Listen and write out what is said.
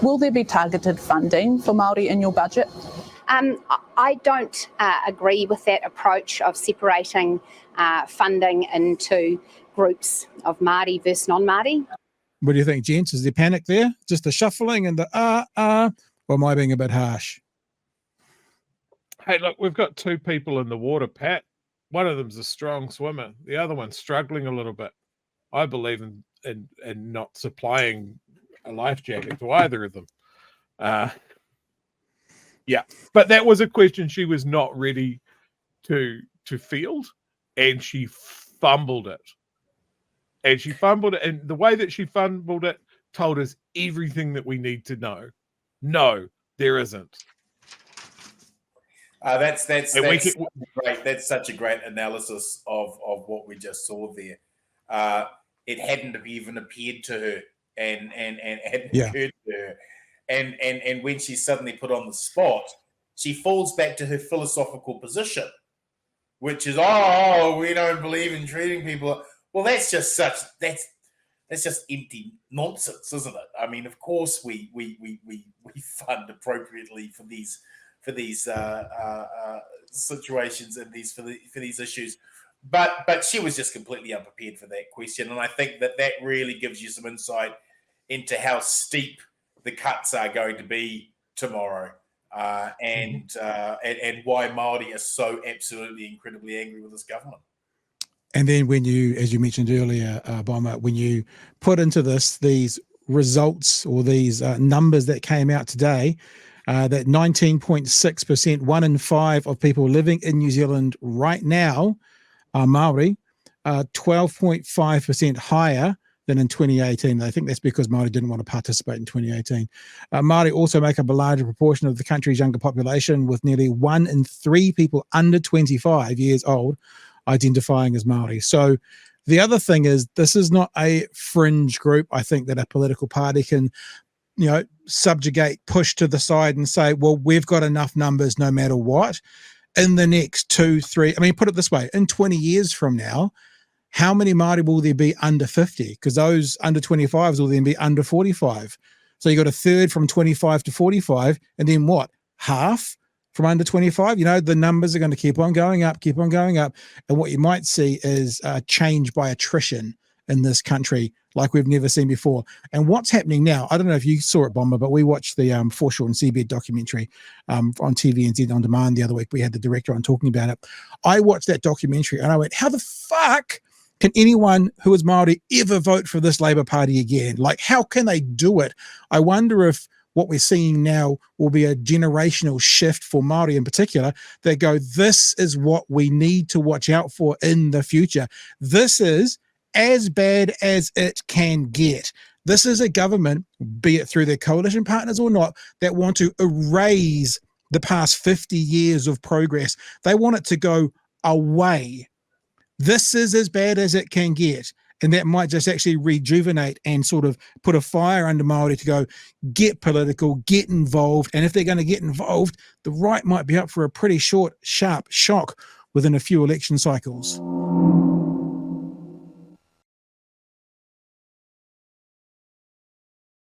Will there be targeted funding for Māori in your budget? I don't agree with that approach of separating funding into groups of Māori versus non-Māori. What do you think, gents? Is there panic there? Just the shuffling and the or am I being a bit harsh? Hey, look, we've got two people in the water, Pat. One of them's a strong swimmer. The other one's struggling a little bit. I believe in not supplying a life jacket to either of them. Yeah, but that was a question she was not ready to field, and she fumbled it. And the way that she fumbled it told us everything that we need to know. No, there isn't. That's great. That's such a great analysis of what we just saw there. It hadn't even appeared to her and hadn't occurred to her. And when she's suddenly put on the spot, she falls back to her philosophical position, which is, we don't believe in treating people. Well, that's just empty nonsense, isn't it? I mean, of course we fund appropriately for these situations and for these issues, but she was just completely unprepared for that question, and I think that really gives you some insight into how steep the cuts are going to be tomorrow, and why Māori are so absolutely incredibly angry with this government. And then when you, as you mentioned earlier, Bomber, when you put into these results or these numbers that came out today, that 19.6%, 1 in 5 of people living in New Zealand right now are Māori, 12.5% higher than in 2018. I think that's because Māori didn't want to participate in 2018. Māori also make up a larger proportion of the country's younger population, with nearly 1 in 3 people under 25 years old identifying as Māori. So the other thing is, this is not a fringe group, I think, that a political party can, subjugate, push to the side and say, well, we've got enough numbers no matter what. In the next 2, 3, put it this way, in 20 years from now, how many Māori will there be under 50? Because those under 25s will then be under 45. So you got a third from 25 to 45, and then what? Half from under 25? The numbers are going to keep on going up. And what you might see is change by attrition in this country like we've never seen before. And what's happening now, I don't know if you saw it, Bomber, but we watched the Foreshore and Seabed documentary on TVNZ On Demand the other week. We had the director on talking about it. I watched that documentary and I went, how the fuck can anyone who is Māori ever vote for this Labour Party again? Like, how can they do it? I wonder if what we're seeing now will be a generational shift for Māori in particular. They go, this is what we need to watch out for in the future. This is as bad as it can get. This is a government, be it through their coalition partners or not, that want to erase the past 50 years of progress. They want it to go away. This is as bad as it can get. And that might just actually rejuvenate and sort of put a fire under Māori to go, get political, get involved. And if they're going to get involved, the right might be up for a pretty short, sharp shock within a few election cycles.